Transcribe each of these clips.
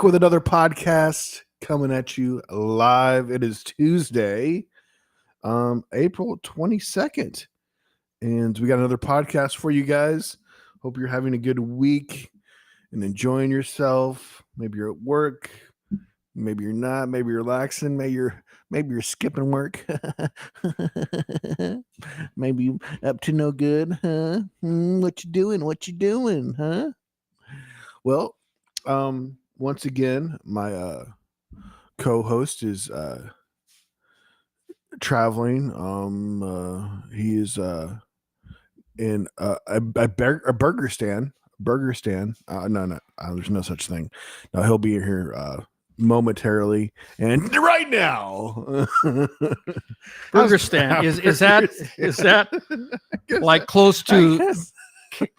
With another podcast coming at you live. It is Tuesday, April 22nd, and we got another podcast for you guys. Hope you're having a good week and enjoying yourself. Maybe you're at work, maybe you're not, maybe you're relaxing, maybe you're skipping work. Maybe you up to no good, huh? What you doing, huh? Well, once again, my co-host is traveling. He is in a Burgerstan. No, there's no such thing. No, he'll be here momentarily and right now. Burgerstan is that like close to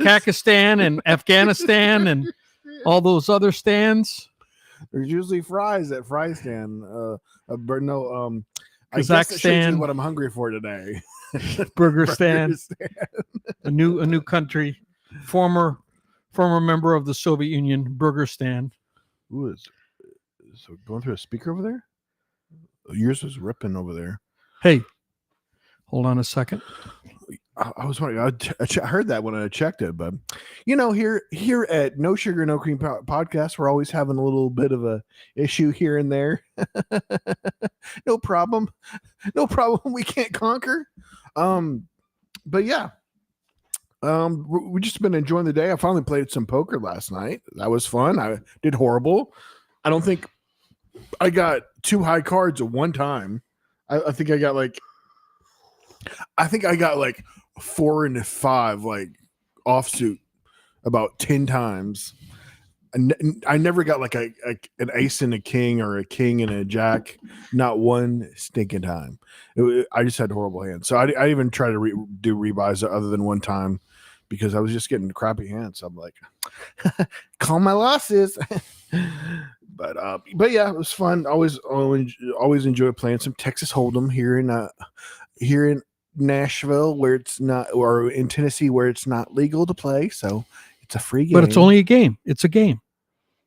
Pakistan and Afghanistan and all those other stands? There's usually fries at Fry Stand. No, I guess Kazakhstan. that shows you what I'm hungry for today. Burgerstan, a new country, former member of the Soviet Union, Burgerstan. Ooh, so going through a speaker over there? Yours was ripping over there. Hey, hold on a second. I was wondering. I heard that when I checked it, but here at No Sugar No Cream podcast, we're always having a little bit of a issue here and there. No problem. We can't conquer. But yeah, we just been enjoying the day. I finally played some poker last night. That was fun. I did horrible. I don't think I got two high cards at one time. I think I got like 4 and 5 like offsuit about 10 times. And I never got like an ace and a king or a king and a jack, not one stinking time. I just had horrible hands. So I even tried to do rebuys other than one time because I was just getting crappy hands. So I'm like, call my losses. But yeah, it was fun. Always enjoy playing some Texas Hold'em here in Nashville, where it's not, or in Tennessee, where it's not legal to play. So it's a free game. But it's only a game. It's a game.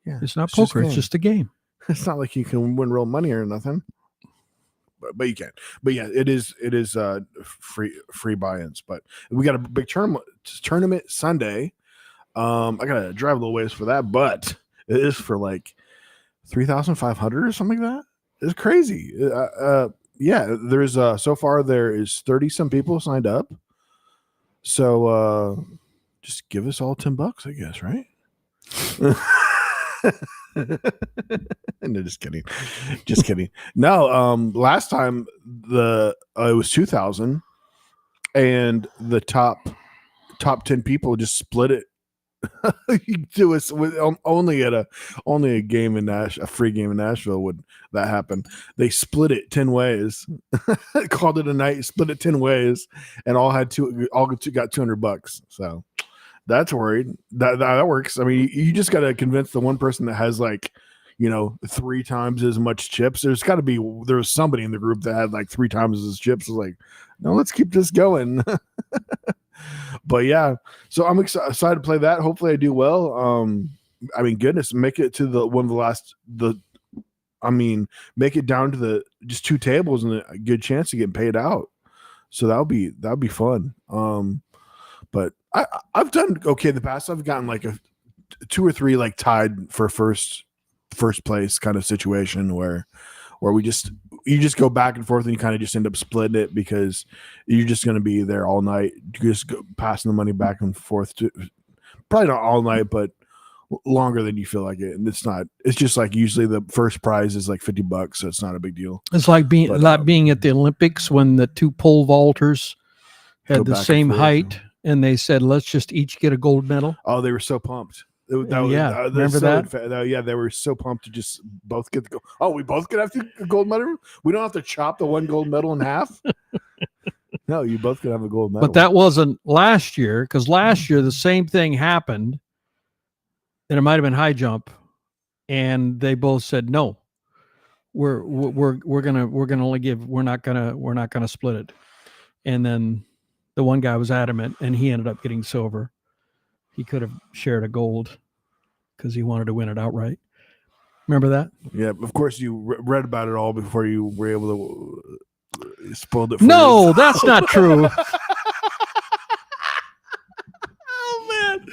Yeah, it's not poker. It's just a game. It's not like you can win real money or nothing. But you can. But yeah, it is free buy-ins. But we got a big tournament Sunday. I gotta drive a little ways for that, but it is for like 3,500 or something like that. It's crazy. Yeah, there's so far there is 30 some people signed up. So just give us all $10, I guess, right? No, just kidding. No, last time it was 2,000, and the top 10 people just split it. You do it with only a game in a free game in Nashville would that happen. They split it 10 ways, called it a night, split it 10 ways, and all got $200. So that's worried. That works. I mean, you just got to convince the one person that has 3 times as much chips. There was somebody in the group that had like 3 times as chips. I was like, no, let's keep this going. But yeah, so I'm excited to play that. Hopefully I do well. I mean, goodness, make it to make it down to just 2 tables and a good chance of getting paid out. So that'll be fun. But I've done okay in the past. I've gotten like a 2 or 3 like tied for first place kind of situation where you just go back and forth and you kind of just end up splitting it because you're just going to be there all night. You just go passing the money back and forth probably not all night, but longer than you feel like it. And it's just like usually the first prize is like $50, so it's not a big deal. It's like being at the Olympics when the 2 pole vaulters had the same height and they said, let's just each get a gold medal. Oh, they were so pumped. Remember that? Yeah, they were so pumped to just both get the gold. Oh, we both could have the gold medal? We don't have to chop the one gold medal in half? No, you both could have a gold medal. But that wasn't last year, because last year the same thing happened, and it might have been high jump, and they both said no. We're not gonna split it. And then the one guy was adamant, and he ended up getting silver. He could have shared a gold because he wanted to win it outright. Remember that? Yeah, of course you read about it all before you were able to spoiled it for No, you. that's not true. Oh man,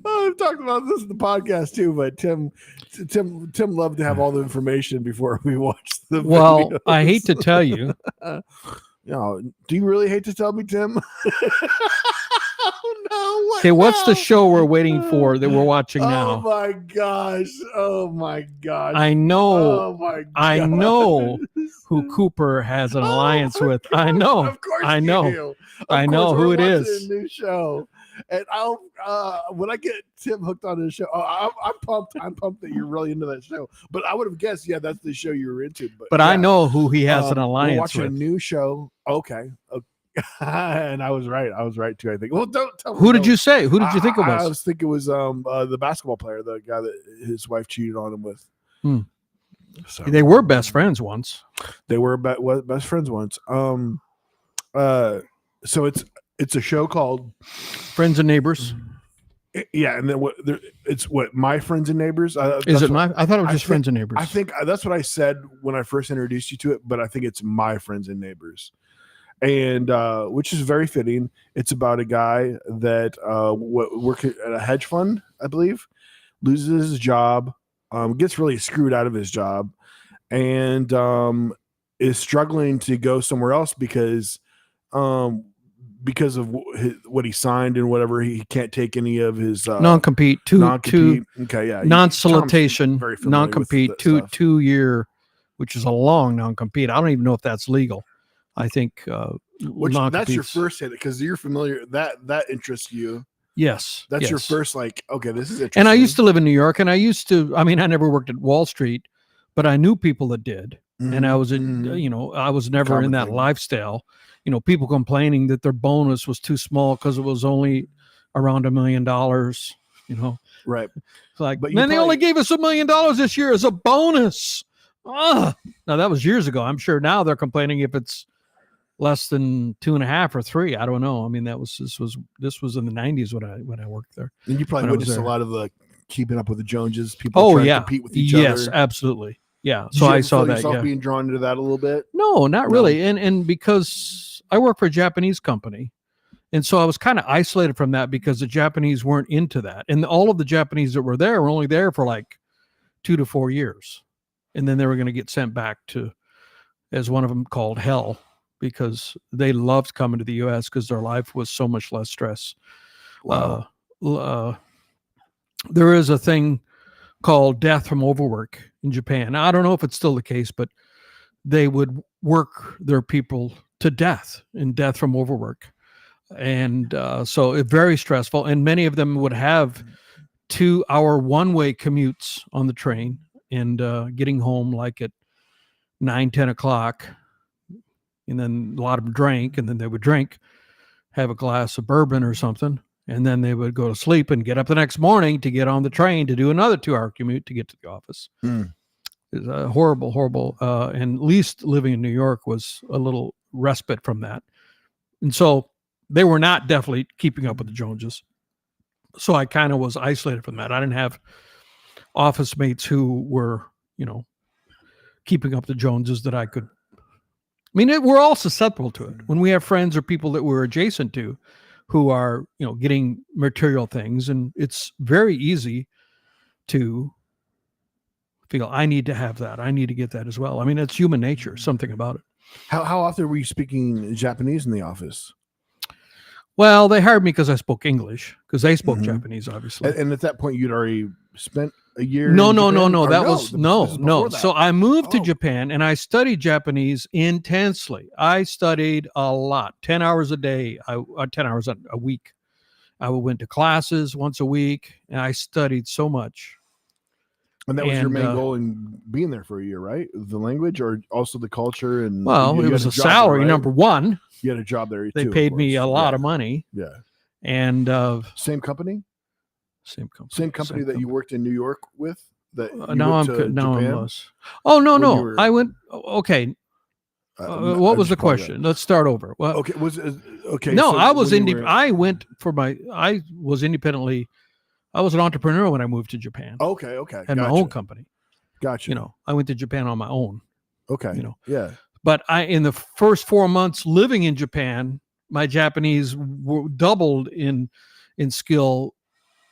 I've talked about this in the podcast too. But Tim loved to have all the information before we watched the Well, videos. I hate to tell you. No, do you really hate to tell me, Tim? Oh no! What Okay, what's the now? show we're waiting for that we're watching Oh now? my gosh! Oh my gosh! I know. Oh my! I gosh. know who Cooper has an alliance with. I know. Of course, I know. You do. I Of know course, who we're it watching is. A new show, and I'll when I get Tim hooked on this show, I'm pumped. I'm pumped that you're really into that show. But I would have guessed, yeah, that's the show you were into. But yeah. I know who he has an We're alliance watching with. a new show. Okay. And I was right. I was right too. I think. Well, don't tell me. Who did you say? Who did you think it I was? was thinking it was the basketball player, the guy that his wife cheated on him with. So They were best friends once. They were best friends once. So it's a show called Friends and Neighbors. Yeah, and then it's My Friends and Neighbors. Is it my? I thought it was just Friends and Neighbors. I think that's what I said when I first introduced you to it, but I think it's My Friends and Neighbors, and which is very fitting. It's about a guy that works at a hedge fund, I believe, loses his job, gets really screwed out of his job, and is struggling to go somewhere else because of what he signed and whatever. He can't take any of his non-compete, okay, yeah, non-solicitation, non-compete, 2 year, which is a long non-compete. I don't even know if that's legal. I think that's your first hit because you're familiar that interests you. Yes, that's your first okay, this is interesting. And I used to live in New York, and I I never worked at Wall Street, but I knew people that did, and I was I was never in that lifestyle. People complaining that their bonus was too small because it was only around $1 million. Right? It's like, but then they only gave us $1 million this year as a bonus. Now that was years ago. I'm sure now they're complaining if it's less than 2.5 or 3. I don't know. I mean, this was in the 90s when I worked there. And you probably witnessed a lot of the Keeping Up with the Joneses. People trying to compete with each other. Yes, absolutely. Yeah. So I saw that. Yeah. Being drawn into that a little bit. No, not really. And because I work for a Japanese company, and so I was kind of isolated from that because the Japanese weren't into that, and all of the Japanese that were there were only there for like 2 to 4 years, and then they were going to get sent back to, as one of them called, hell, because they loved coming to the U.S. because their life was so much less stress. Wow. There is a thing called death from overwork in Japan. Now, I don't know if it's still the case, but they would work their people to death in death from overwork. And so it's very stressful. And many of them would have 2-hour one-way commutes on the train and getting home like at 9-10 o'clock. And then a lot of them drank, and then they would drink, have a glass of bourbon or something. And then they would go to sleep and get up the next morning to get on the train to do another 2-hour commute to get to the office. It's horrible, horrible. And at least living in New York was a little respite from that. And so they were not definitely keeping up with the Joneses. So I kind of was isolated from that. I didn't have office mates who were, keeping up the Joneses that I could. I mean, we're all susceptible to it. When we have friends or people that we're adjacent to who are, getting material things, and it's very easy to feel, I need to have that. I need to get that as well. I mean, it's human nature, something about it. How often were you speaking Japanese in the office? Well, they hired me because I spoke English, because they spoke Japanese, obviously. And at that point, you'd already spent a year. No. That No. So I moved to Japan, and I studied Japanese intensely. I studied a lot, 10 hours a day, 10 hours a week. I went to classes once a week, and I studied so much. And that was your main goal in being there for a year, right? The language, or also the culture? And well, it was a salary, right? Number one. You had a job there. They paid me a lot of money. Yeah. And same company? Same company that you worked in New York with? That Japan? Oh, no. I went. Okay. What was the question? Let's start over. Well, okay. No, so I was I was independently. I was an entrepreneur when I moved to Japan. Okay. Had my own company, Gotcha. I went to Japan on my own. Okay. Yeah. But in the first 4 months living in Japan, my Japanese doubled in skill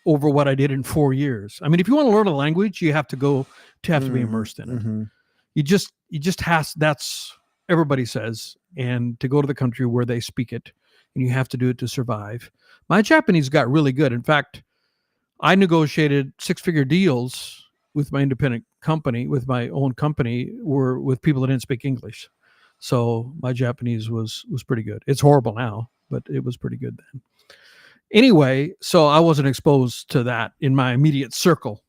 over what I did in 4 years. I mean, if you want to learn a language, you have to be immersed in it. Mm-hmm. You just has, that's, everybody says, and to go to the country where they speak it, and you have to do it to survive. My Japanese got really good. In fact, I negotiated 6-figure deals with my independent company, with my own company, were with people that didn't speak English. So my Japanese was pretty good. It's horrible now, but it was pretty good then. Anyway, so I wasn't exposed to that in my immediate circle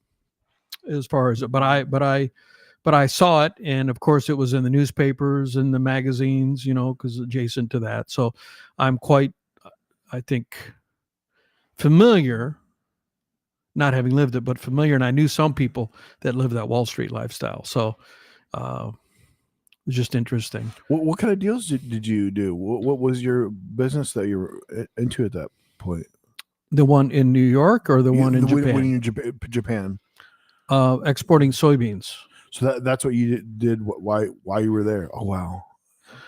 as far as it, but I saw it, and of course it was in the newspapers and the magazines, because adjacent to that. So I'm quite, I think, familiar, not having lived it, but familiar. And I knew some people that lived that Wall Street lifestyle. So it was just interesting. What kind of deals did you do? What was your business that you were into at that point? The one in New York or the one in Japan? When in Japan. Exporting soybeans. So that's what you did. Why you were there? Oh, wow.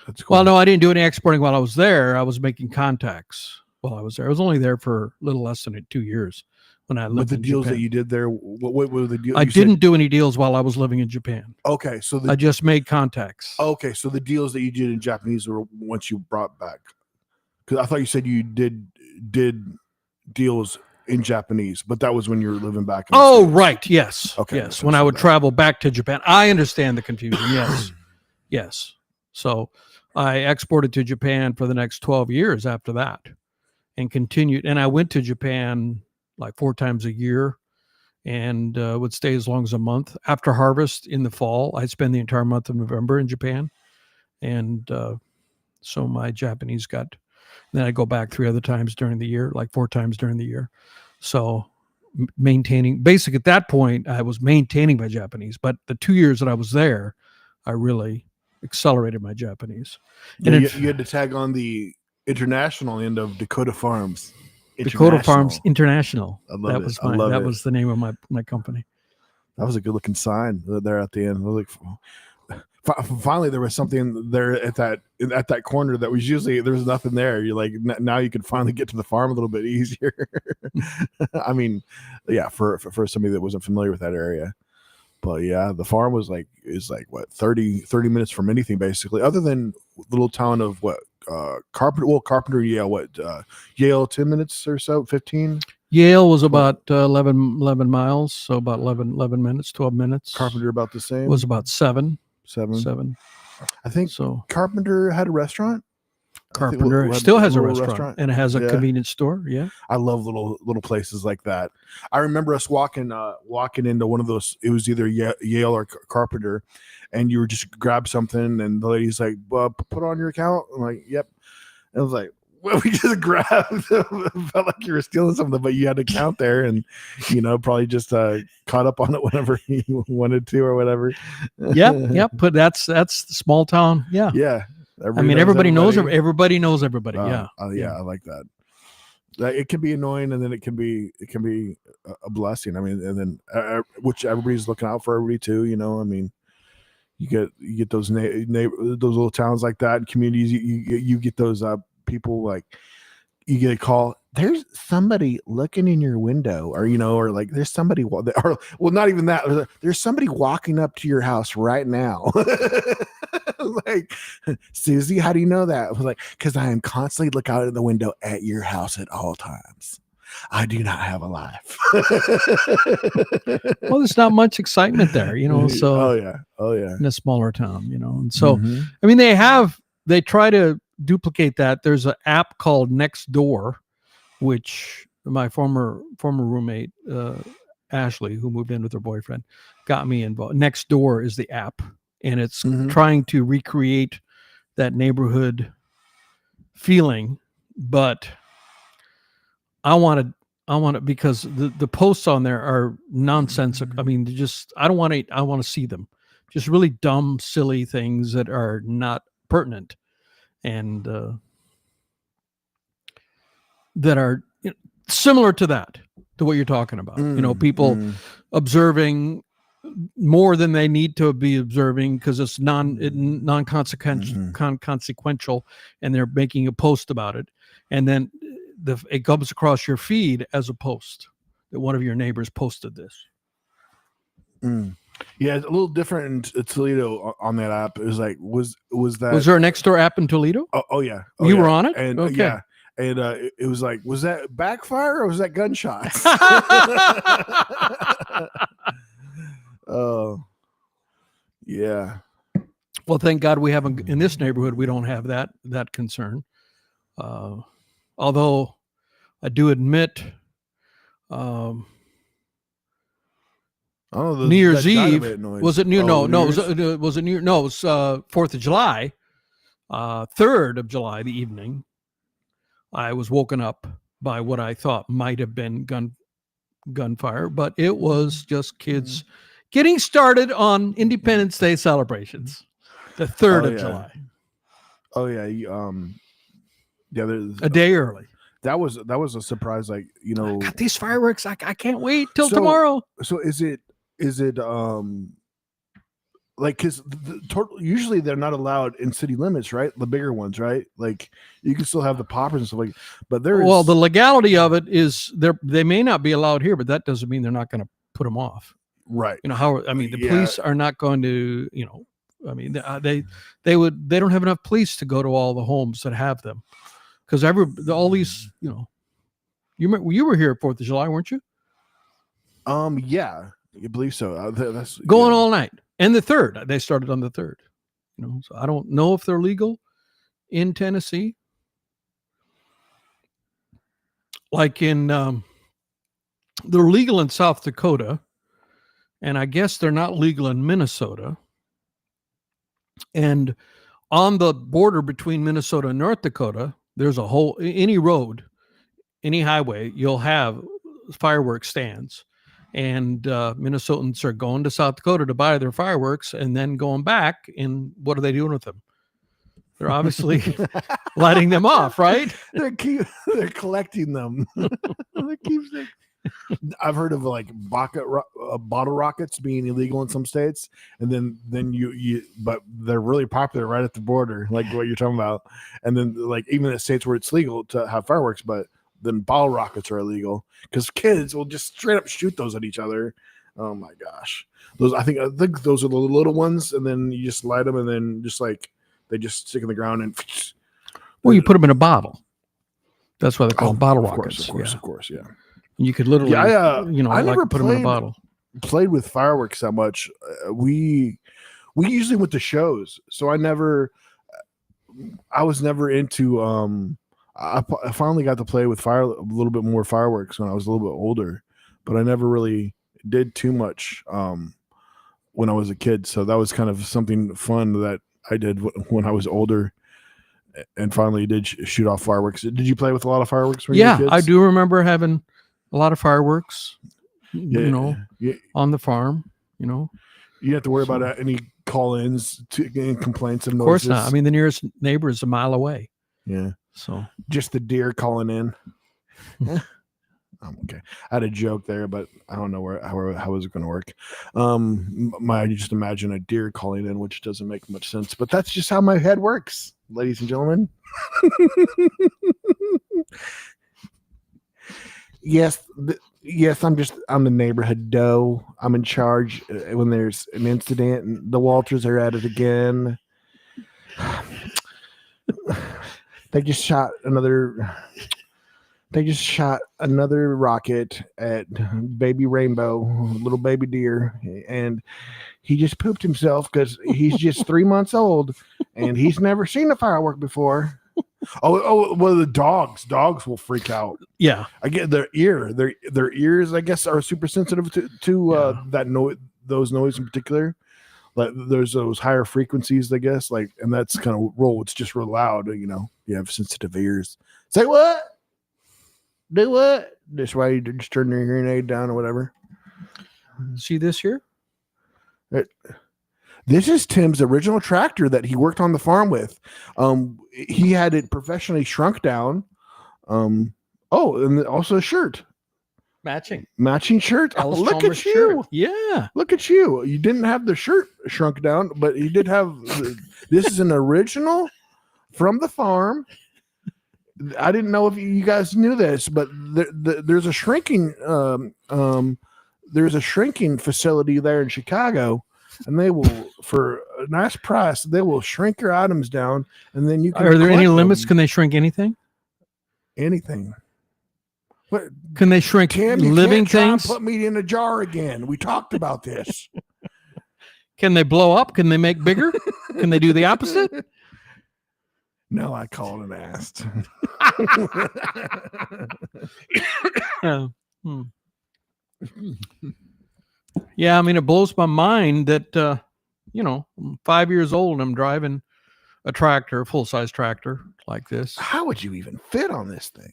That's cool. Well, no, I didn't do any exporting while I was there. I was making contacts while I was there. I was only there for a little less than 2 years when I lived in Japan. But the deals that you did there, what were the deals? I didn't do any deals while I was living in Japan. Okay, so I just made contacts. Okay, so the deals that you did in Japanese were once you brought back. Because I thought you said you did deals in Japanese, but that was when you were living back in the States. Right. Yes. Okay. Yes. When I would travel back to Japan. I understand the confusion. Yes. Yes. So I exported to Japan for the next 12 years after that and continued. And I went to Japan like 4 times a year and would stay as long as a month. After harvest in the fall, I'd spend the entire month of November in Japan. And so my Japanese got, then I go back 3 other times during the year, like 4 times during the year. So maintaining, basically at that point, I was maintaining my Japanese, but the 2 years that I was there, I really accelerated my Japanese. And you had to tag on the international end of Dakota Farms. Dakota Farms International. That was the name of my company. That was a good looking sign there at the end. I was like, finally there was something there at that corner that was usually there was nothing there. You're like, now you can finally get to the farm a little bit easier. I mean, yeah, for somebody that wasn't familiar with that area. But yeah, the farm is like what 30 minutes from anything basically, other than little town of what Carpenter, Yale 10 minutes or so, 15. Yale was about 11 miles, so about 11 minutes, 12 minutes. Carpenter about the same. Was about 7. I think so. Carpenter had a restaurant. Carpenter still has a restaurant, and it has a convenience store. Yeah, I love little places like that. I remember us walking into one of those. It was either Yale or Carpenter, and you were just grab something, and the lady's like, "Put on your account." I'm like, "Yep." And I was like, "Well, we just grabbed." Felt like you were stealing something, but you had to count there, and probably just caught up on it whenever you wanted to or whatever. Yep. But that's small town. Yeah. Yeah. Everybody knows everybody. Yeah. I like that. It can be annoying, and then it can be a blessing. I mean, and then which everybody's looking out for everybody too. I mean, you get those those little towns like that, communities. You get those people like you get a call. There's somebody looking in your window, or like there's somebody, or well, not even that. There's somebody walking up to your house right now. Like, Susie, how do you know that? I was like, because I am constantly looking out of the window at your house at all times. I do not have a life. Well, there's not much excitement there, so oh yeah in a smaller town, and so I mean they try to duplicate that. There's an app called Nextdoor, which my former roommate Ashley, who moved in with her boyfriend, got me involved. Nextdoor is the app, and it's trying to recreate that neighborhood feeling, but I want it because the posts on there are nonsensical. I mean, I want to see them. Just really dumb, silly things that are not pertinent and that are similar to what you're talking about. People observing more than they need to be observing because it's non-consequential, consequential, and they're making a post about it, and then it comes across your feed as a post that one of your neighbors posted this. Yeah, it's a little different in Toledo on that app. It was like, was there a next door app in Toledo? Oh yeah, you were on it, and okay. Yeah, and it was like, was that backfire or was that gunshots? Oh, yeah. Well, thank God we haven't in this neighborhood. We don't have that concern. Although I do admit, New Year's Eve was it new? No, it was a new. No, it was 4th of July, 3rd of July, the evening. I was woken up by what I thought might have been gunfire, but it was just kids getting started on Independence Day celebrations, the 3rd of July. Oh yeah, there's a day early. That was a surprise. Like, you know, I got these fireworks. I can't wait till tomorrow. So is it like, because usually they're not allowed in city limits, right? The bigger ones, right? Like, you can still have the poppers and stuff like, but the legality of it is they may not be allowed here, but that doesn't mean they're not going to put them off, right? You know the police are not going to, they don't have enough police to go to all the homes that have them, because all these, you were here at 4th of July, weren't you? Yeah, I believe so. That's going all night. And the 3rd, they started on the 3rd. So I don't know if they're legal in Tennessee. Like they're legal in South Dakota, and I guess they're not legal in Minnesota. And on the border between Minnesota and North Dakota, there's any road, any highway, you'll have fireworks stands. And Minnesotans are going to South Dakota to buy their fireworks and then going back. And what are they doing with them? They're obviously lighting them off, right? They're collecting them. I've heard of like bottle rockets being illegal in some states, and then but they're really popular right at the border, like what you're talking about. And then, like, even in states where it's legal to have fireworks, but then bottle rockets are illegal because kids will just straight up shoot those at each other. Oh my gosh, I think those are the little ones, and then you just light them, and then just like they just stick in the ground and. Well, you put them in a bottle. That's why they call them bottle rockets. Of course, yeah. You could literally, I never put them in a bottle. Played with fireworks that much. We usually went to shows, so I was never into. I finally got to play with a little bit more fireworks when I was a little bit older, but I never really did too much when I was a kid. So that was kind of something fun that I did when I was older, and finally did shoot off fireworks. Did you play with a lot of fireworks when you were kids? I do remember having a lot of fireworks, on the farm. You didn't have to worry about any call-ins and complaints and noises. Of course not. I mean, the nearest neighbor is a mile away. Yeah. So just the deer calling in. Okay. I had a joke there, but I don't know how is it going to work. I just imagine a deer calling in, which doesn't make much sense, but that's just how my head works, ladies and gentlemen. Yes, I'm the neighborhood doe. I'm in charge when there's an incident, and the Walters are at it again. They just shot another rocket at baby Rainbow, little baby deer, and he just pooped himself because he's just 3 months old and he's never seen a firework before. Well, the dogs will freak out. Yeah, I get their ears, I guess, are super sensitive to that noise, those noises in particular. Like there's those higher frequencies, I guess, like, and that's kind of roll. It's just real loud, you have sensitive ears. Say what? Do what? That's why you just turn your hearing aid down or whatever. See this here? This is Tim's original tractor that he worked on the farm with. He had it professionally shrunk down. And also a shirt. matching shirt. Oh, Alice look Chalmers at you. shirt. Yeah. Look at you. You didn't have the shirt shrunk down, but you did have. This is an original from the farm. I didn't know if you guys knew this, but there's a shrinking facility there in Chicago, and they will, for a nice price, they will shrink your items down, and then you can. Are there any collect limits? them. Can they shrink anything? Anything. What can they shrink Tim, you living can't try and things? put me in a jar again. We talked about this. Can they blow up? Can they make bigger? Can they do the opposite? No, I called and asked. Yeah, I mean, it blows my mind that, I'm 5 years old and I'm driving a tractor, a full-size tractor like this. How would you even fit on this thing?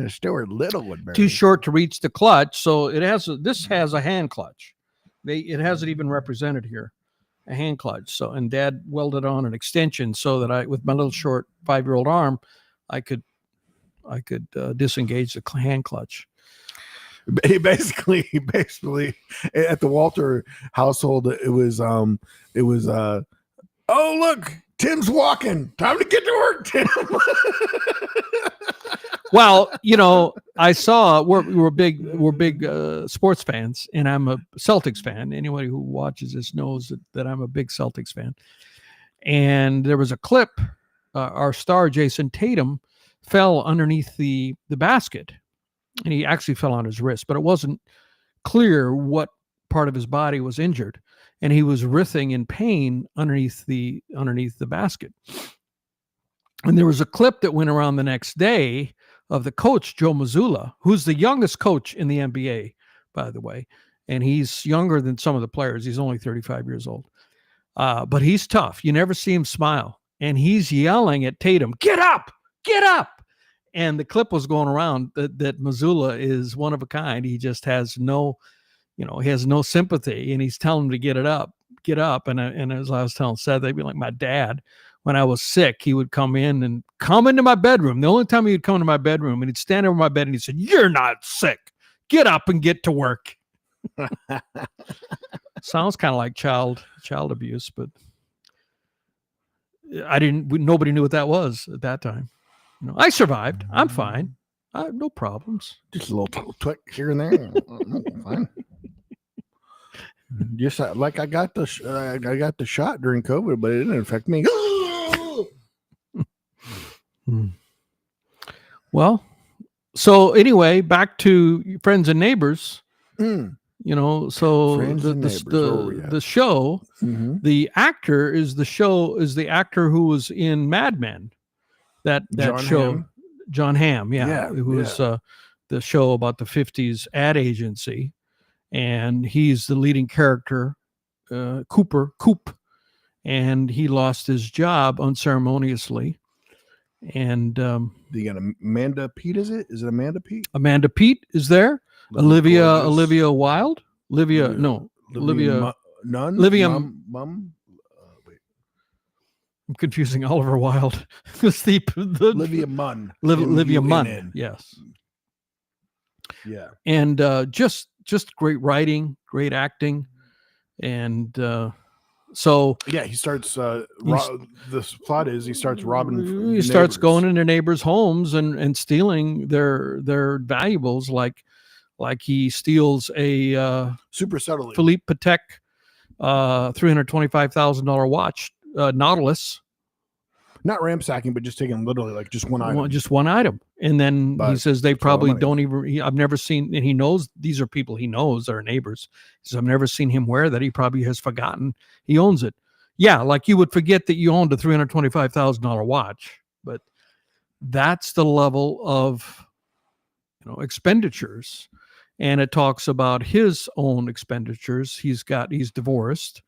Stuart Little would be too short to reach the clutch. So this has a hand clutch. It has it even represented here, a hand clutch. So, and Dad welded on an extension so that with my little short 5-year-old arm, I could disengage the hand clutch. Basically at the Walter household, it was oh, look, Tim's walking. Time to get to work, Tim. Well, I saw we're big sports fans, and I'm a Celtics fan. Anybody who watches this knows that I'm a big Celtics fan. And there was a clip, our star Jason Tatum fell underneath the basket, and he actually fell on his wrist, but it wasn't clear what part of his body was injured, and he was writhing in pain underneath the basket. And there was a clip that went around the next day of the coach, Joe Mazzulla, who's the youngest coach in the NBA, by the way. And he's younger than some of the players. He's only 35 years old. But he's tough. You never see him smile. And he's yelling at Tatum, get up, get up. And the clip was going around that Mazzulla is one of a kind. He just has no sympathy. And he's telling him to get up. And as I was telling Seth, they'd be like my dad. When I was sick, he would come into my bedroom. The only time he would come into my bedroom, and he'd stand over my bed and he said, "You're not sick. Get up and get to work." Sounds kind of like child abuse, but nobody knew what that was at that time. I survived. I'm fine. I have no problems. Just a little tweak here and there. Fine. Just like I got the shot during COVID, but it didn't affect me. Well, so anyway, back to Friends and Neighbors. So the show, the actor is the actor who was in Mad Men. That John show, Hamm. John Hamm, who was the show about the 50s ad agency, and he's the leading character, Coop, and he lost his job unceremoniously. And you got Amanda Peet, is it? Is it Amanda Peet? Amanda Peet is there. Olivia Wilde. Olivia Nunn. Mum. Wait. I'm confusing Oliver Wilde. the Olivia Munn. Olivia Munn. Yes. Yeah. And just great writing, great acting, and so yeah, he starts. The plot is he starts robbing. He starts going into neighbors' homes and stealing their valuables, like he steals a super subtly Philippe Patek $325,000 watch, Nautilus. Not ransacking, but just taking literally like just one item. Just one item. And then he says they probably don't even, I've never seen, and he knows these are people he knows are neighbors. He says, I've never seen him wear that. He probably has forgotten he owns it. Yeah, like you would forget that you owned a $325,000 watch, but that's the level of expenditures. And it talks about his own expenditures. He's divorced,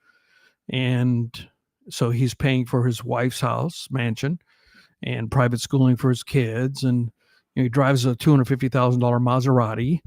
and so he's paying for his wife's house, mansion, and private schooling for his kids. And he drives a $250,000 Maserati,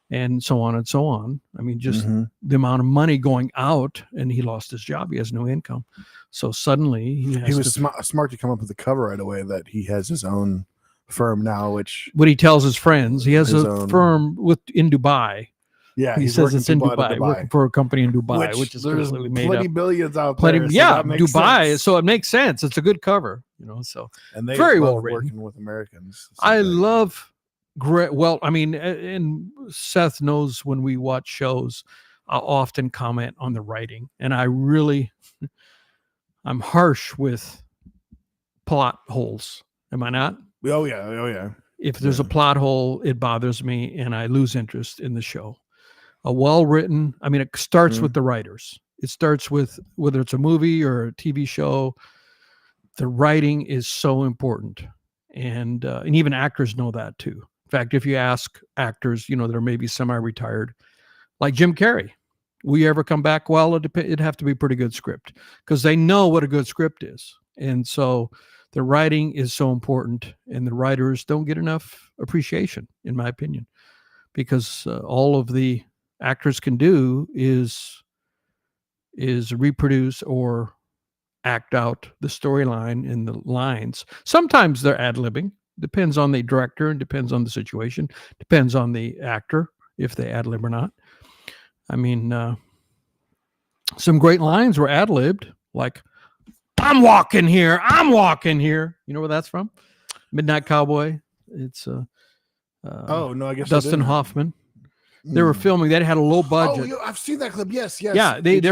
and so on and so on. I mean, just the amount of money going out, and he lost his job. He has no income. So suddenly he was smart to come up with the cover right away that he has his own firm now, which what he tells his friends. He has his a own- firm in Dubai. yeah, He he's says working it's in people out of Dubai, working for a company in Dubai, which is there's completely made plenty up. billions out Plenty, there. So yeah, that makes Dubai. sense. So it makes sense. It's a good cover, you know. So And they very love well written. working with Americans. I love great. Well, I mean, and Seth knows when we watch shows, I'll often comment on the writing, and I'm harsh with plot holes. Am I not? Oh yeah. If there's a plot hole, it bothers me, and I lose interest in the show. A well-written, I mean, it starts with the writers. It starts with whether it's a movie or a TV show. The writing is so important, and even actors know that too. In fact, if you ask actors, you know, that are maybe semi-retired, like Jim Carrey, will you ever come back? Well, it'd have to be a pretty good script, because they know what a good script is, and so the writing is so important, and the writers don't get enough appreciation, in my opinion, because all of the actors can do is reproduce or act out the storyline and the lines. Sometimes they're ad-libbing. Depends on the director and depends on the situation. Depends on the actor if they ad-lib or not. I mean, some great lines were ad-libbed, like, I'm walking here. You know where that's from? Midnight Cowboy. It's oh no, I guess Dustin Hoffman. They were filming. They had a low budget. Oh, I've seen that clip. Yes. Yeah, it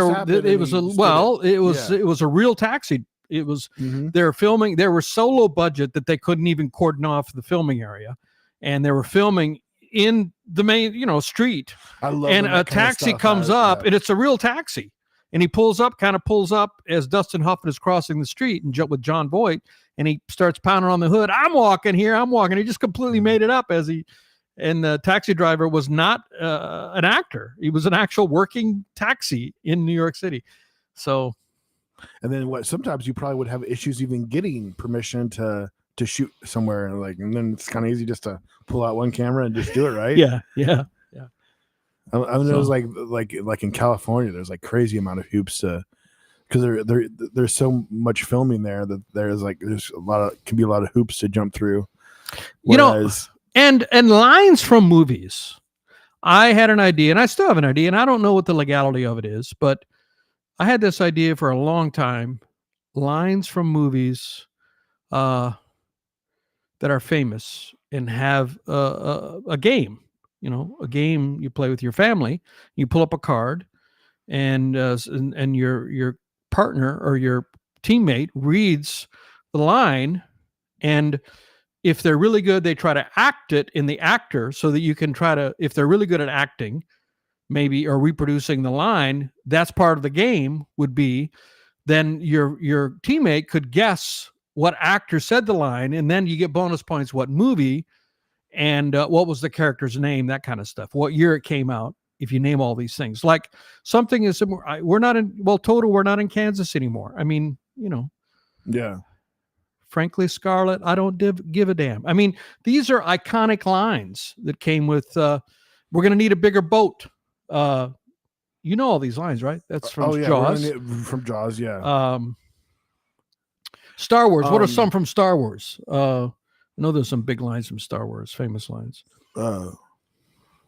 was a real taxi. It was they were filming. They were so low budget that they couldn't even cordon off the filming area, and they were filming in the main, street. I love and a taxi comes up, and it's a real taxi, and he pulls up as Dustin Hoffman is crossing the street, and with John Voight, and he starts pounding on the hood. I'm walking here. He just completely made it up as he. And the taxi driver was not an actor. He was an actual working taxi in New York City. So, and then sometimes you probably would have issues even getting permission to shoot somewhere, and then it's kind of easy just to pull out one camera and just do it, right? Yeah. I mean, it was like in California, there's like crazy amount of hoops because there's so much filming there that there's can be a lot of hoops to jump through. Whereas, And lines from movies. I had an idea, and I still have an idea, and I don't know what the legality of it is, but I had this idea for a long time. Lines from movies that are famous, and have a game. A game you play with your family. You pull up a card, and your partner or your teammate reads the line, and if they're really good, they try to act it in the actor so that you can if they're really good at acting, maybe, or reproducing the line, that's part of the game would be, then your teammate could guess what actor said the line, and then you get bonus points, what movie, and what was the character's name, that kind of stuff, what year it came out, if you name all these things. Like something is, we're not in Kansas anymore. I mean, yeah. Frankly, Scarlett, I don't give a damn. I mean, these are iconic lines that came with, we're going to need a bigger boat. You know all these lines, right? That's from Jaws. From Jaws, yeah. Star Wars. What are some from Star Wars? I know there's some big lines from Star Wars, famous lines.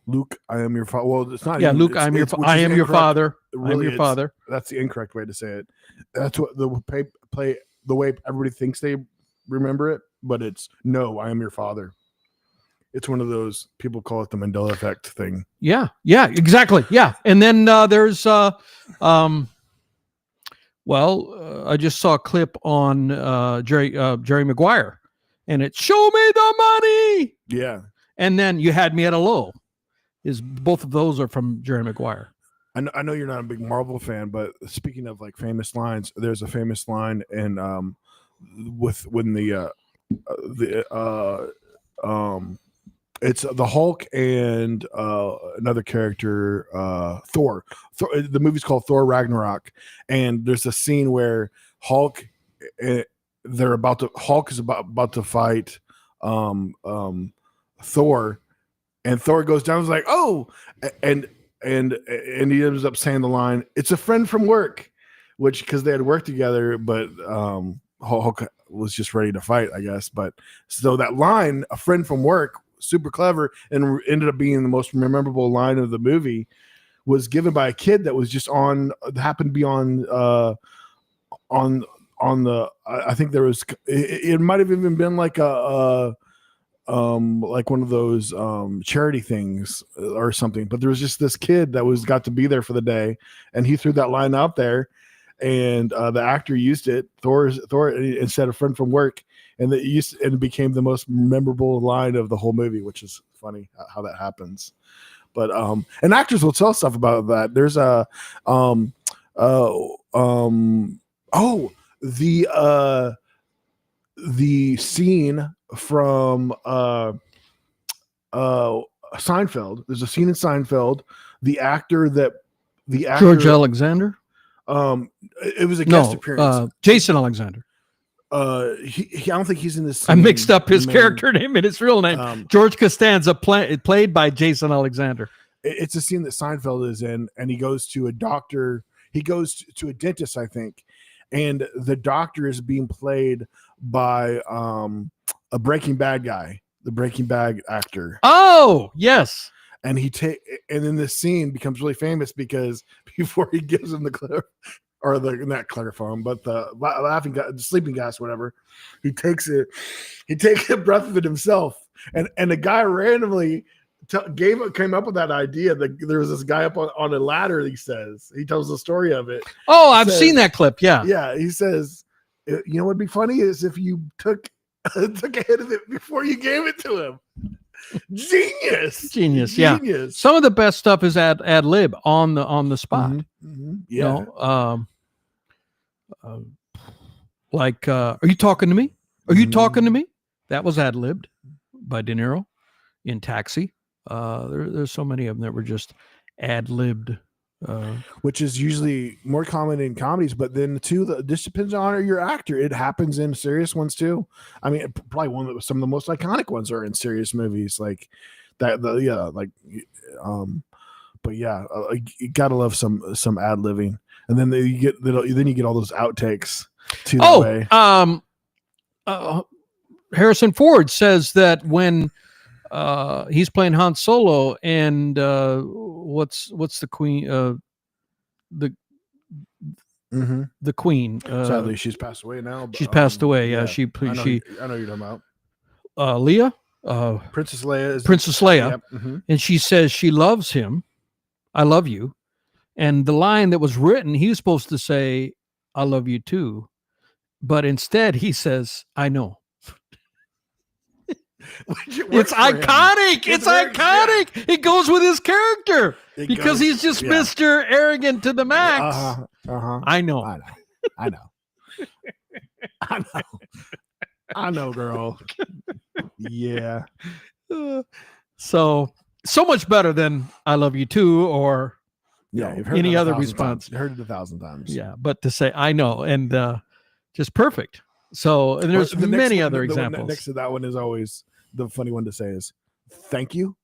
Luke, I am your father. Well, it's not. Yeah, Luke, I am your father. I am your father. That's the incorrect way to say it. That's what the way everybody thinks they remember it, but it's no, I am your father. It's one of those, people call it the Mandela effect thing. Yeah, exactly. Yeah. And then there's I just saw a clip on Jerry Maguire, and it's show me the money. Yeah. And then you had me at a low. Both of those are from Jerry Maguire. I know you're not a big Marvel fan, but speaking of like famous lines, there's a famous line in it's the Hulk and another character, Thor. The movie's called Thor Ragnarok, and there's a scene where Hulk is about to fight Thor, and Thor goes down. Is like, oh, and he ends up saying the line, "It's a friend from work," which because they had worked together, but Hulk was just ready to fight, I guess. But so that line, a friend from work, super clever, and ended up being the most memorable line of the movie, was given by a kid that was just happened to be on the. I think there was. It might have even been like like one of those charity things or something. But there was just this kid that got to be there for the day, and he threw that line out there, and the actor used it. Thor instead of friend from work, and it became the most memorable line of the whole movie, which is funny how that happens. But and actors will tell stuff about that. There's a the scene from Seinfeld. There's a scene in Seinfeld. The actor George Alexander. It was a guest appearance. Jason Alexander. I don't think he's in this. I mixed up his character name and his real name. George Costanza, played by Jason Alexander. It's a scene that Seinfeld is in, and he goes to a doctor. He goes to a dentist, I think, and the doctor is being played by a Breaking Bad guy, the Breaking Bad actor. Oh, yes. And and then this scene becomes really famous because before he gives him the not clariphone, but the laughing gas, sleeping gas, whatever, he takes a breath of it himself, and the guy randomly came up with that idea. That there was this guy up on a ladder. He tells the story of it. Oh, I've seen that clip. Yeah. He says, you know what'd be funny is if you took a hit of it before you gave it to him. Genius. Yeah. Some of the best stuff is ad lib on the spot. Yeah. Like, are you talking to me? Are you talking to me? That was ad libbed by De Niro in Taxi. There's so many of them that were just ad libbed. Which is usually more common in comedies, but then too, this depends on your actor. It happens in serious ones too. I mean, probably some of the most iconic ones are in serious movies, like that. But yeah, you gotta love some ad libbing, and then you get all those outtakes too. Harrison Ford says that when he's playing Han Solo, and what's the queen? The queen. Sadly, she's passed away now. She's passed away. Yeah, I know you're talking about. Leia. Princess Leia. Princess Leia. Yep. And she says she loves him. I love you. And the line that was written, he was supposed to say, I love you too. But instead he says, I know. It's iconic. It's iconic. Yeah. It goes with his character because he's just Mr. Arrogant to the max. I know. I know, girl. Yeah. So much better than I love you too, or you've heard any other response. Heard it 1,000 times. Yeah, but to say I know, and just perfect. So, and there's many other examples. Next to that one is always the funny one to say is thank you.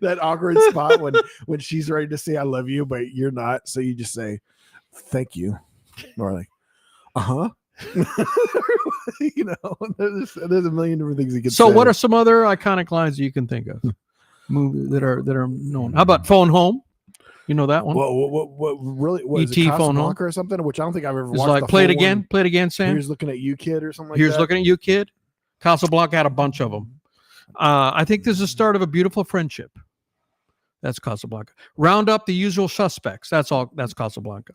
That awkward spot when she's ready to say I love you, but you're not, so you just say thank you, or like you know, there's a million different things you can say. So what are some other iconic lines you can think of movies that are known? How about Phone Home? You know that one? What really? What E.T. is it, Phone Home or something? Which I don't think I've ever watched. It's like play it again, Sam. Here's looking at you, kid, or something like Here's that. looking at you, kid. Casablanca had a bunch of them. I think this is the start of a beautiful friendship. That's Casablanca. Round up the usual suspects. That's Casablanca.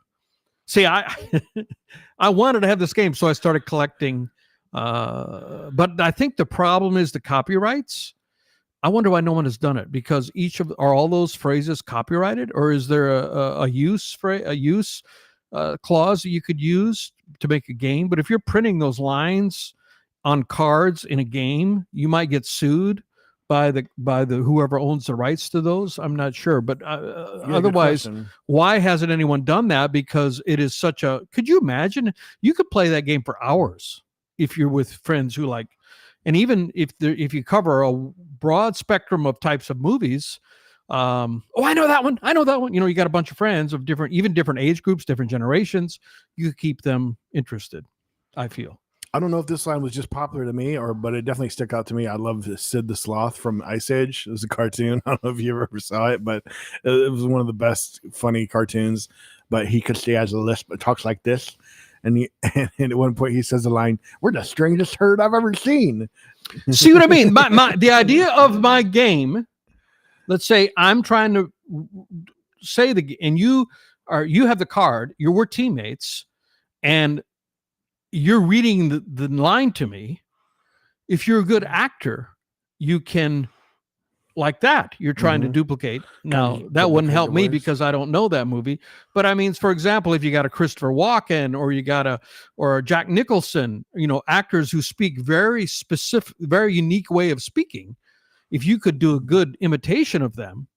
See, I wanted to have this game, so I started collecting. But I think the problem is the copyrights. I wonder why no one has done it, because are all those phrases copyrighted, or is there a use clause that you could use to make a game? But if you're printing those lines on cards in a game, you might get sued by the whoever owns the rights to those. I'm not sure, but otherwise, why hasn't anyone done that? Because it is such a. Could you imagine? You could play that game for hours if you're with friends who like. And even if you cover a broad spectrum of types of movies, I know that one. I know that one. You got a bunch of friends of even different age groups, different generations. You keep them interested, I feel. I don't know if this line was just popular to me but it definitely stuck out to me. I love Sid the Sloth from Ice Age. It was a cartoon. I don't know if you ever saw it, but it was one of the best funny cartoons. But he has a lisp, but talks like this. And at one point he says the line, "We're the strangest herd I've ever seen." See what I mean? The idea of my game, let's say I'm trying to say and you have the card, we're teammates, and you're reading the line to me. If you're a good actor, you can, like that, you're trying to duplicate. Now, that wouldn't help me because I don't know that movie. But I mean, for example, if you got a Christopher Walken or you got or a Jack Nicholson, actors who speak very specific, very unique way of speaking, if you could do a good imitation of them,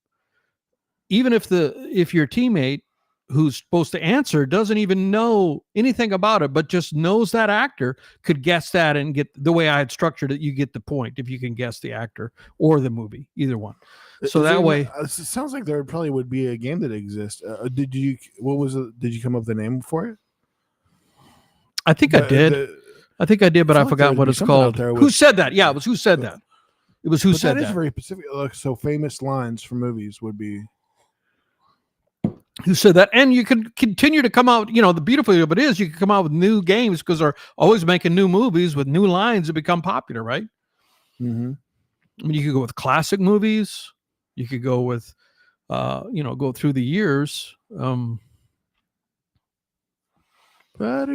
even if your teammate who's supposed to answer doesn't even know anything about it, but just knows that actor, could guess that and get the way I had structured it. You get the point if you can guess the actor or the movie, either one. So that way, it sounds like there probably would be a game that exists. Did you come up with the name for it? I think I did. But I forgot what it's called. Who said that? Yeah, it was Who Said That. It was Who Said That. That is very specific. So famous lines from movies would be Who Said That. And you can continue to come out, the beautiful of it is you can come out with new games because they're always making new movies with new lines that become popular, right? Mm-hmm. I mean, you could go with classic movies. You could go with, go through the years. Very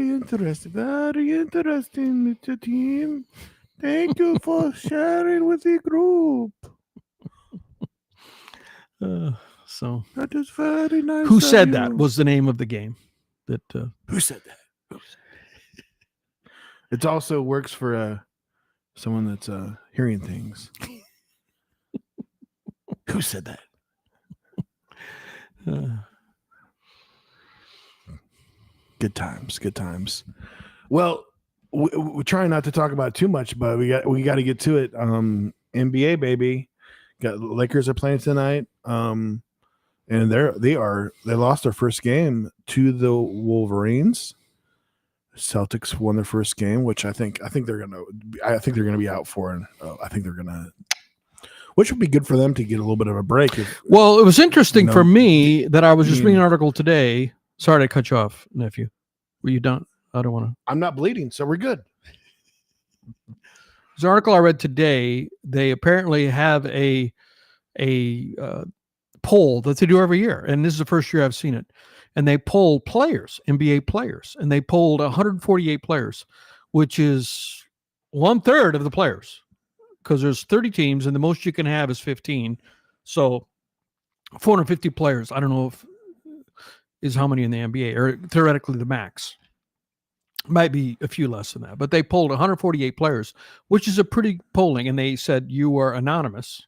interesting, Mr. Team. Thank you for sharing with the group. So that is very nice. Who Said That was the name of the game. Who Said That? It also works for someone that's hearing things. Who said that? Good times. Well, we're trying not to talk about it too much, but we got to get to it. NBA baby, Lakers are playing tonight. And they lost their first game to the Wolverines. Celtics won their first game, which I think they're gonna be out for, and which would be good for them to get a little bit of a break. It was interesting for me that I was just reading an article today. Sorry to cut you off, nephew. Were you done? I don't want to. I'm not bleeding, so we're good. There's an article I read today. They apparently have a poll that they do every year, and this is the first year I've seen it. And they poll players, NBA players, and they polled 148 players, which is 1/3 of the players, because there's 30 teams, and the most you can have is 15. So 450 players. I don't know if is how many in the NBA, or theoretically the max. Might be a few less than that, but they polled 148 players, which is a pretty polling, and they said you are anonymous.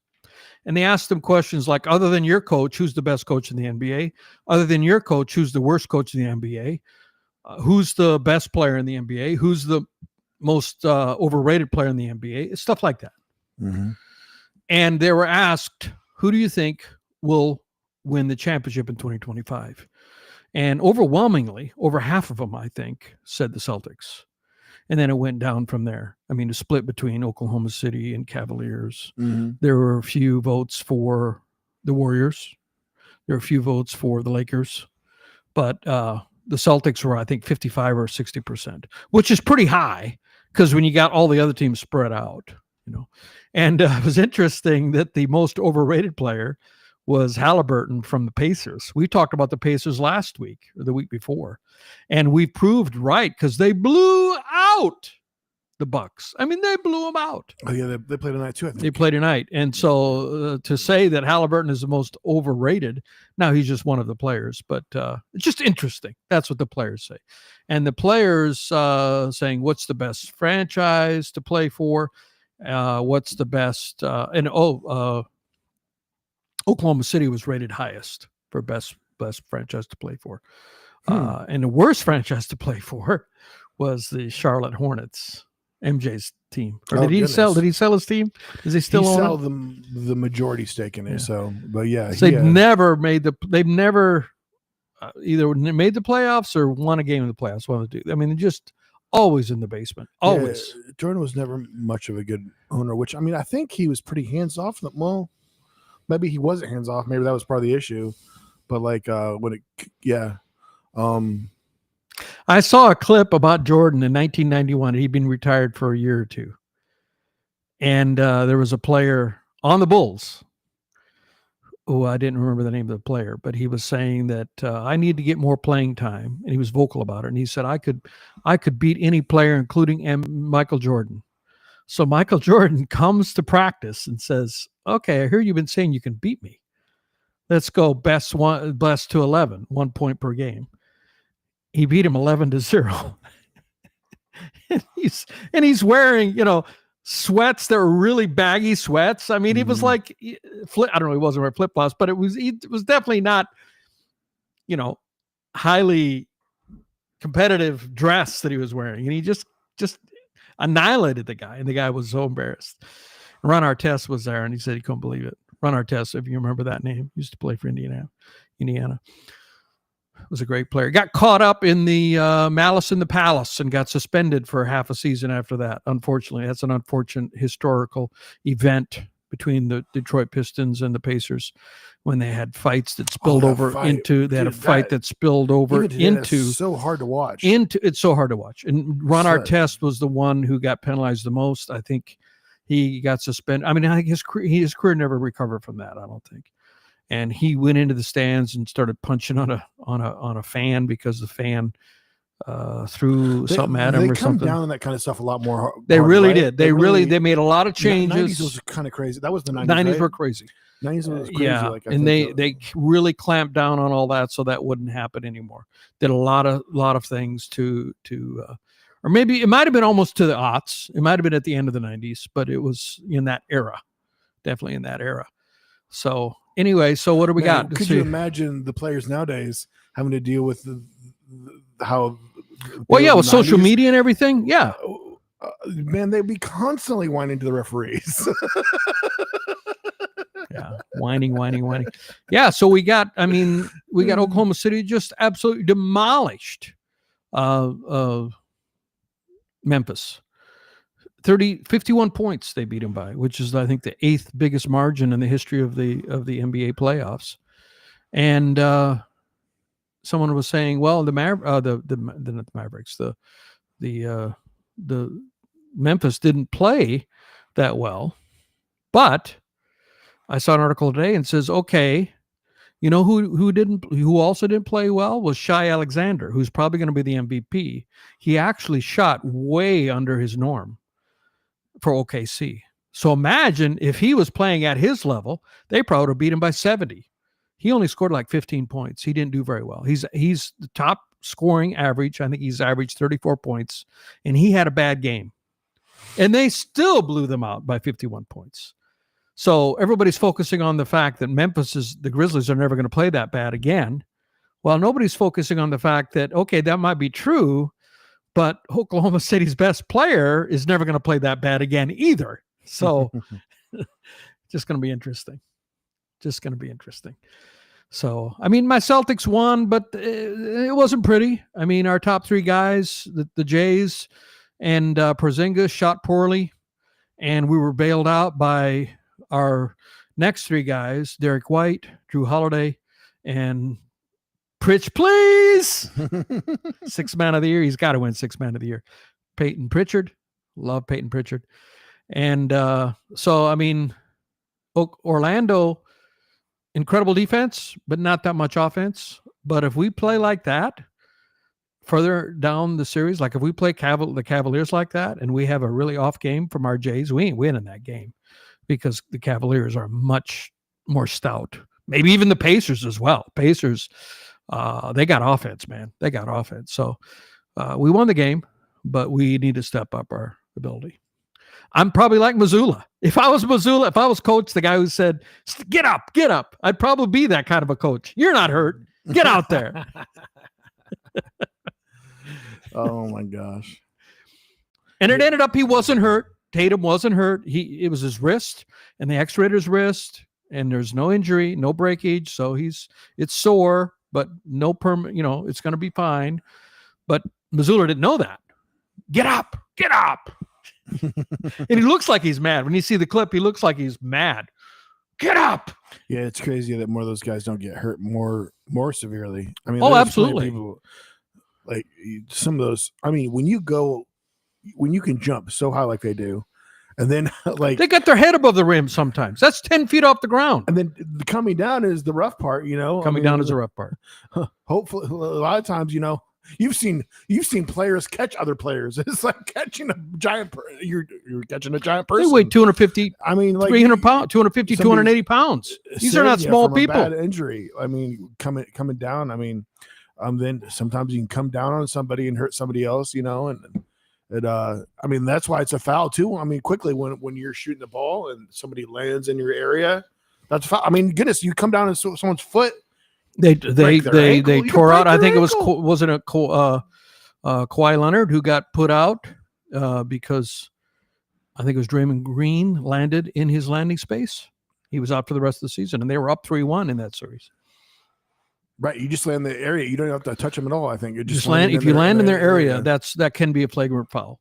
And they asked them questions like, other than your coach, who's the best coach in the NBA? Other than your coach, who's the worst coach in the NBA? Who's the best player in the NBA? Who's the most overrated player in the NBA? Stuff like that. Mm-hmm. And they were asked, who do you think will win the championship in 2025? And overwhelmingly, over half of them, I think, said the Celtics. And then it went down from there. I mean, a split between Oklahoma City and Cavaliers. Mm-hmm. There were a few votes for the Warriors. There were a few votes for the Lakers. But the Celtics were, I think, 55 or 60%, which is pretty high because when you got all the other teams spread out, And it was interesting that the most overrated player was Halliburton from the Pacers. We talked about the Pacers last week or the week before, and we proved right because they blew out the Bucks. I mean, they blew them out. Oh yeah, they played tonight too. I think. They played tonight, and so to say that Halliburton is the most overrated, now he's just one of the players, but it's just interesting. That's what the players say, and the players saying what's the best franchise to play for, what's the best, Oklahoma City was rated highest for best franchise to play for. And the worst franchise to play for was the Charlotte Hornets, MJ's team. Or did he sell? Did he sell his team? Is he still on? He sell the majority stake in it. Yeah. So, but yeah, so they've never made the. They've never either made the playoffs or won a game in the playoffs. One of the two. I mean, they're just always in the basement. Always. Yeah, Jordan was never much of a good owner. Which I mean, I think he was pretty hands off. Well, maybe he wasn't hands off. Maybe that was part of the issue. But like when it, yeah. I saw a clip about Jordan in 1991. He'd been retired for a year or two. And there was a player on the Bulls. Oh, I didn't remember the name of the player, but he was saying that I need to get more playing time. And he was vocal about it. And he said, I could beat any player, including Michael Jordan. So Michael Jordan comes to practice and says, okay, I hear you've been saying you can beat me. Let's go best to 11, 1 point per game. He beat him 11-0. and he's wearing, sweats that were really baggy sweats. I mean, he was like, I don't know, he wasn't wearing flip-flops, but it was definitely not, highly competitive dress that he was wearing. And he just annihilated the guy. And the guy was so embarrassed. Ron Artest was there, and he said he couldn't believe it. Ron Artest, if you remember that name, used to play for Indiana. Was a great player. Got caught up in the Malice in the Palace and got suspended for half a season after that. Unfortunately, that's an unfortunate historical event between the Detroit Pistons and the Pacers when they had fights that spilled over into. They had a fight that spilled over into. It's so hard to watch. It's so hard to watch. And Ron Artest was the one who got penalized the most. I think he got suspended. I mean, I think his career never recovered from that. I don't think. And he went into the stands and started punching on a fan because the fan threw something at him or something. They come down on that kind of stuff a lot more. They really did. They made a lot of changes. 90s was kind of crazy. That was the 90s. 90s right? Were crazy. 90s was crazy. Yeah, and they really clamped down on all that so that wouldn't happen anymore. Did a lot of things to or maybe it might have been almost to the aughts. It might have been at the end of the 90s, but it was in that era. Definitely in that era. So anyway, so what do we got? Could you imagine the players nowadays having to deal with how? Well, yeah, with social media and everything. Yeah, man, they'd be constantly whining to the referees. Yeah, whining. Yeah, so we got Oklahoma City just absolutely demolished Memphis. 51 points they beat him by, which is I think the 8th biggest margin in the history of the NBA playoffs. And someone was saying, well, the Mavericks, the Memphis didn't play that well, but I saw an article today and says, okay, who also didn't play well was Shai Alexander, who's probably going to be the MVP. He actually shot way under his norm for OKC. So imagine if he was playing at his level, they probably would have beat him by 70. He only scored like 15 points. He didn't do very well. He's the top scoring average. I think he's averaged 34 points, and he had a bad game. And they still blew them out by 51 points. So everybody's focusing on the fact that the Grizzlies are never going to play that bad again. Well, nobody's focusing on the fact that, okay, that might be true, but Oklahoma City's best player is never going to play that bad again either. So just going to be interesting. So, I mean, my Celtics won, but it wasn't pretty. I mean, our top three guys, the Jays and Porzingis shot poorly, and we were bailed out by our next three guys, Derek White, Drew Holiday, and Pritch, please. 6th man of the year. He's got to win 6th man of the year. Peyton Pritchard. Love Peyton Pritchard. And so, I mean, Orlando, incredible defense, but not that much offense. But if we play like that further down the series, like if we play the Cavaliers like that and we have a really off game from our Jays, we ain't winning that game because the Cavaliers are much more stout. Maybe even the Pacers as well. Pacers, they got offense, man. They got offense. So we won the game, but we need to step up our ability. I'm probably like Missoula. If I was coach, the guy who said, get up, I'd probably be that kind of a coach. You're not hurt. Get out there. Oh, my gosh. And it ended up he wasn't hurt. Tatum wasn't hurt. It was his wrist, and they x-rayed his wrist, and there's no injury, no breakage. So it's sore, but no permanent, it's going to be fine. But Missoula didn't know that. Get up. And he looks like he's mad. When you see the clip, he looks like he's mad. Get up. Yeah, it's crazy that more of those guys don't get hurt more severely. I mean, absolutely. People, like some of those. I mean, when you can jump so high like they do, and then like they got their head above the rim sometimes. That's 10 feet off the ground. And then coming down is the rough part. Coming down is the rough part. Hopefully, a lot of times, you've seen players catch other players. It's like catching a giant. You're catching a giant person. They weigh 250. I mean, like 300 pounds, 250, 280 pounds. These are not small people. A bad injury. I mean, coming down. I mean, then sometimes you can come down on somebody and hurt somebody else. And I mean, that's why it's a foul too. I mean, quickly when you're shooting the ball and somebody lands in your area, that's a foul. I mean, goodness, you come down on someone's foot. They tore out. I think wasn't it Kawhi Leonard who got put out because I think it was Draymond Green landed in his landing space. He was out for the rest of the season, and they were up 3-1 in that series. Right, you just land in the area. You don't have to touch them at all. I think you just land. If you land in their area, that can be a flagrant foul.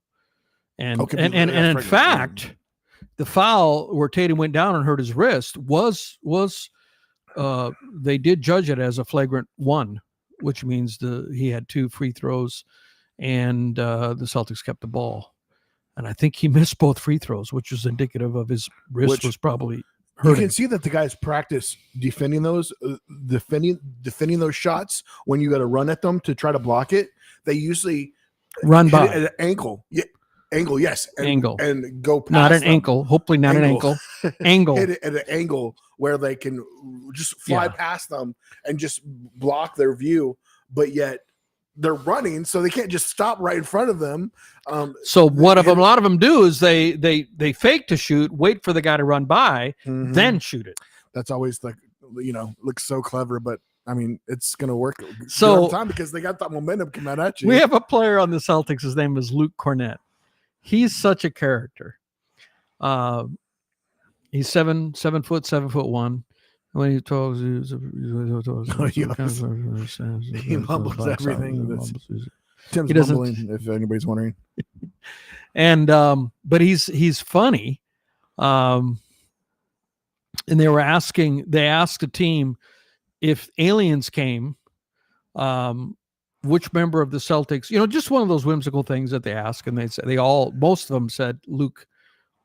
And in fact, the foul where Tatum went down and hurt his wrist was they did judge it as a flagrant 1, which means he had 2 free throws, and the Celtics kept the ball. And I think he missed both free throws, which was indicative of his wrist was probably hurting. You can see that the guys practice defending those shots when you got to run at them to try to block it. They usually run by at an ankle. Yeah. Angle, yes. Angle. And go past not an them. Ankle. Hopefully not Angle. an ankle. Angle. At an angle where they can just fly past them and just block their view, but yet they're running, so they can't just stop right in front of them. So what a lot of them do is they fake to shoot, wait for the guy to run by, then shoot it. That's always like, looks so clever, but I mean, it's going to work so time because they got that momentum coming at you. We have a player on the Celtics. His name is Luke Cornett. He's such a character. He's 7'1". When he talks, he mumbles everything. Tim's he doesn't, mumbling, if anybody's wondering. And but he's funny. And they asked a team if aliens came, which member of the Celtics, just one of those whimsical things that they ask, and they said most of them said Luke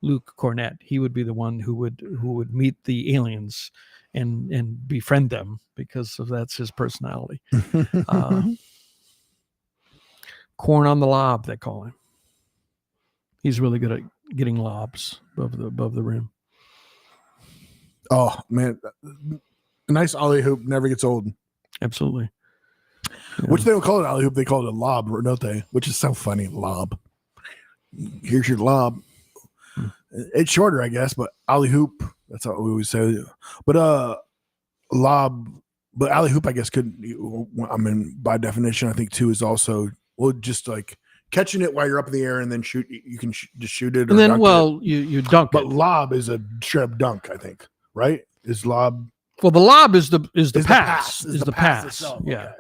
Cornett. He would be the one who would meet the aliens and befriend them because that's his personality. Corn on the lob, they call him. He's really good at getting lobs above the rim. Oh man, a nice alley hoop never gets old. Absolutely. Yeah. Which they don't call it alley hoop, they call it a lob, don't they? Which is so funny. Lob. Here's your lob. It's shorter, I guess, but alley hoop. That's what we always say. But lob, but alley hoop, I guess could. I mean, by definition, I think too is also just like catching it while you're up in the air and then shoot. You can just shoot it, and then you dunk. But it. Lob is a straight up dunk, I think. Right? Is lob? Well, the lob is the pass. Is the pass. Itself. Yeah.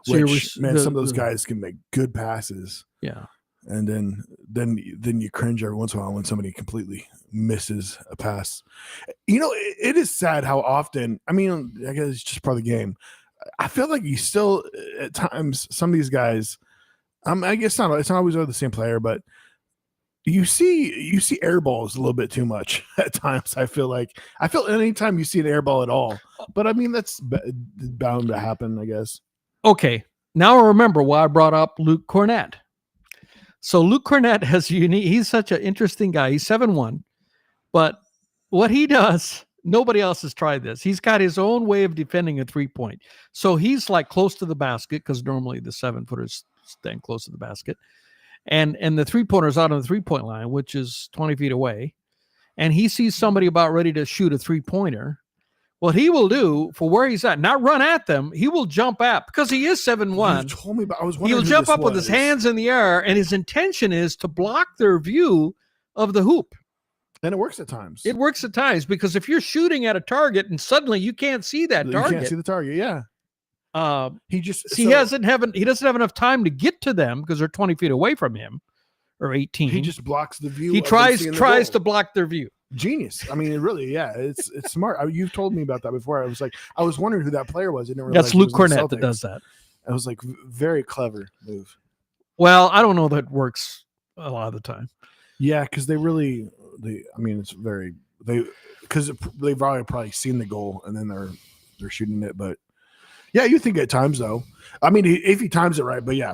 Okay. Which, some of those guys can make good passes. Yeah. And then you cringe every once in a while when somebody completely misses a pass. It is sad how often, I mean, I guess it's just part of the game. I feel like you still, at times, some of these guys, I guess it's not always the same player, but you see air balls a little bit too much at times. I feel anytime you see an air ball at all, but I mean, that's bound to happen, I guess. Okay. Now I remember why I brought up Luke Cornett. So Luke Cornett he's such an interesting guy. He's 7'1", but what he does, nobody else has tried this. He's got his own way of defending a 3-point. So he's like close to the basket because normally the 7-footers stand close to the basket. And the 3-pointer's out on the 3-point line, which is 20 feet away. And he sees somebody about ready to shoot a 3-pointer. What he will do for where he's at, not run at them, he will jump up because he is 7'1". You told me about, I was wondering. He'll jump up with his hands in the air, and his intention is to block their view of the hoop. And it works at times. It works at times because if you're shooting at a target and suddenly you can't see that target, you can't see the target. Yeah. He doesn't have enough time to get to them because they're 20 feet away from him, or 18. He just blocks the view. He tries to block their view. Genius. I mean, it really, yeah, it's smart. You've told me about that before. I was wondering who that player was. I didn't realize that's Luke Cornett that does that. I was like, very clever move. Well, I don't know that works a lot of the time. Yeah, because it's very because they've probably seen the goal and then they're shooting it. But yeah, you think at times though. I mean, if he times it right, but yeah.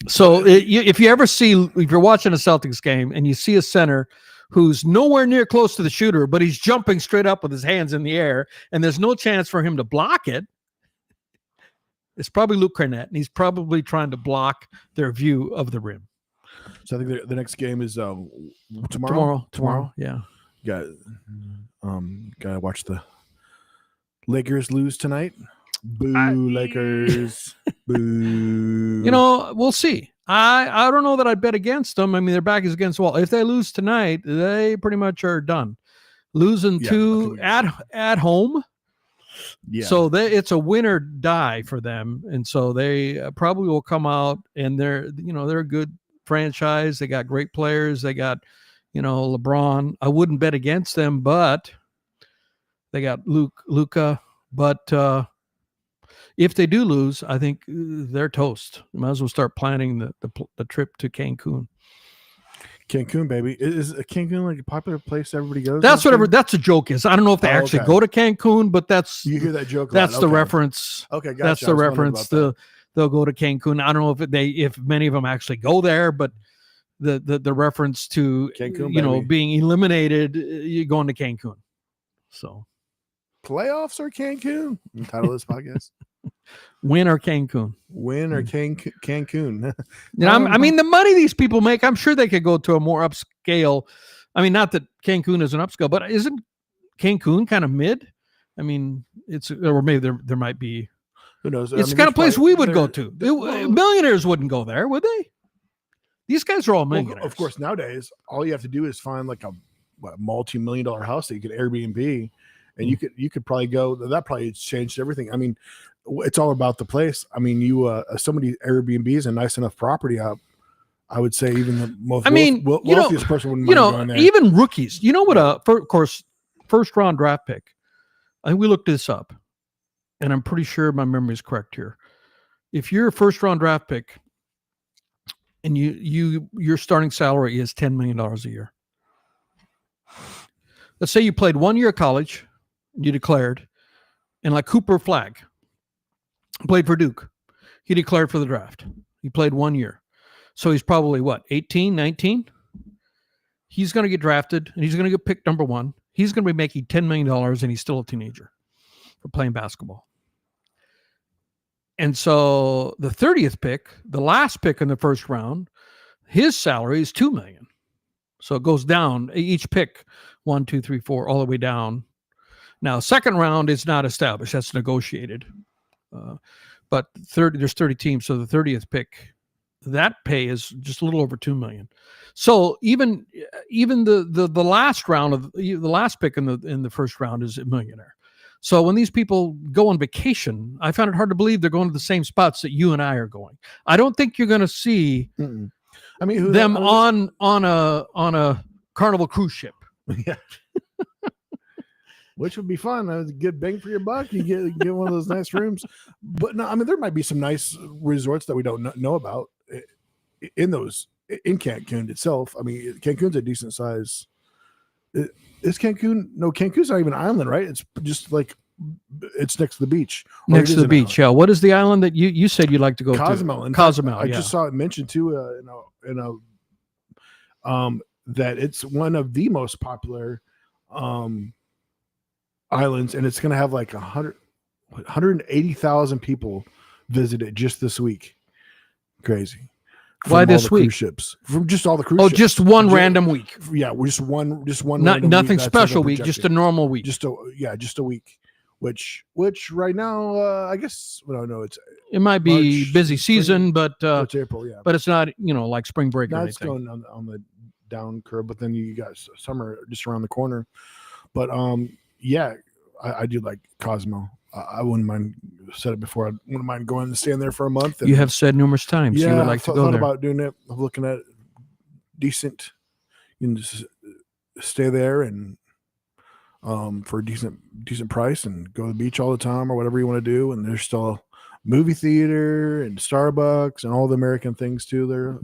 So if you're watching a Celtics game and you see a center who's nowhere near close to the shooter, but he's jumping straight up with his hands in the air, and there's no chance for him to block it, it's probably Luke Cornett, and he's probably trying to block their view of the rim. So I think the next game is tomorrow. Yeah. Gotta watch the Lakers lose tonight. Boo, Lakers. Boo. We'll see. I don't know that I'd bet against them. I mean, their back is against the wall. If they lose tonight, they pretty much are done. Losing at home. Yeah. So it's a win or die for them. And so they probably will come out, and they're a good franchise. They got great players. They got, LeBron. I wouldn't bet against them, but they got Luka. But if they do lose, I think they're toast. You might as well start planning the trip to Cancun. Cancun, baby. Is Cancun like a popular place everybody goes? That's that's a joke is. I don't know if they actually go to Cancun, but you hear that joke. That's the reference. Okay, gotcha. That's the reference. They'll go to Cancun. I don't know if many of them actually go there, but the reference to Cancun, being eliminated, you're going to Cancun. So playoffs or Cancun? The title of this podcast. Win or Cancun. Cancun. I mean, the money these people make, I'm sure they could go to a more upscale. I mean, not that Cancun is an upscale, but isn't Cancun kind of mid? I mean, or maybe there might be. Who knows? It's the kind of place we would go to. Millionaires wouldn't go there, would they? These guys are all millionaires. Well, of course, nowadays, all you have to do is find like a multi-million-dollar house that you could Airbnb. And you could probably go. That probably changed everything. I mean, it's all about the place. I mean, somebody Airbnb is a nice enough property. I would say even the most wealthiest person wouldn't mind going there. Even rookies. You know what? Of course, first round draft pick. I think we looked this up, and I'm pretty sure my memory is correct here. If you're a first round draft pick, and your starting salary is $10 million a year. Let's say you played 1 year of college. You declared, and like Cooper Flagg played for Duke. He declared for the draft. He played 1 year. So he's probably 18, 19? He's going to get drafted, and he's going to get picked number 1. He's going to be making $10 million, and he's still a teenager for playing basketball. And so the 30th pick, the last pick in the first round, his salary is $2 million. So it goes down each pick, 1, 2, 3, 4, all the way down. Now, second round is not established. That's negotiated. But there's 30 teams, so the 30th pick, that pay is just a little over $2 million. So even the last round of the last pick in the first round is a millionaire. So when these people go on vacation, I found it hard to believe they're going to the same spots that you and I are going. I don't think you're going to see them on a Carnival cruise ship. Yeah. Which would be fun. That was a good bang for your buck. You get one of those nice rooms. But no, I mean, there might be some nice resorts that we don't know about in Cancun itself. I mean, Cancun's a decent size. Is Cancun? No, Cancun's not even an island, right? It's just like it's next to the beach. Next to the beach, yeah. What is the island that you said you'd like to go Cozumel. to? Cozumel. I just saw it mentioned too. That it's one of the most popular islands, and it's going to have like 180,000 people visit it just this week. Crazy. Why this week? Cruise ships, from just all the cruise ships. Just one random week. Yeah, we're just one. Nothing special week. Just a normal week. Just a week. Which right now, I guess it might be March, busy season, but it's April, yeah. But it's not like spring break. Now or it's anything. going on the down curve, but then you got summer just around the corner. But yeah, I do like Cosmo. I wouldn't mind. Said it before. I wouldn't mind going and staying there for a month. And, You have said numerous times you would like to go thought there. about doing it. I'm looking at decent. You can just stay there and for a decent price and go to the beach all the time or whatever you want to do. And there's still movie theater and Starbucks and all the American things too there,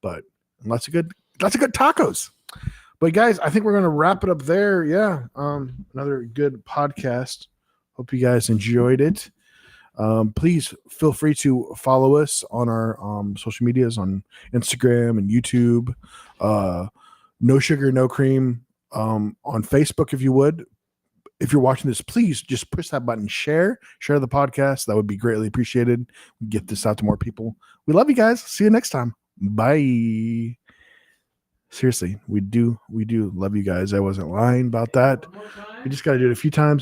but lots of good tacos. But guys, I think we're going to wrap it up there. Yeah. Another good podcast. Hope you guys enjoyed it. Please feel free to follow us on our social medias on Instagram and YouTube. No Sugar, No Cream on Facebook, if you would. If you're watching this, please just push that button, share the podcast. That would be greatly appreciated. Get this out to more people. We love you guys. See you next time. Bye. Seriously, we do love you guys. I wasn't lying about that. We just got to do it a few times.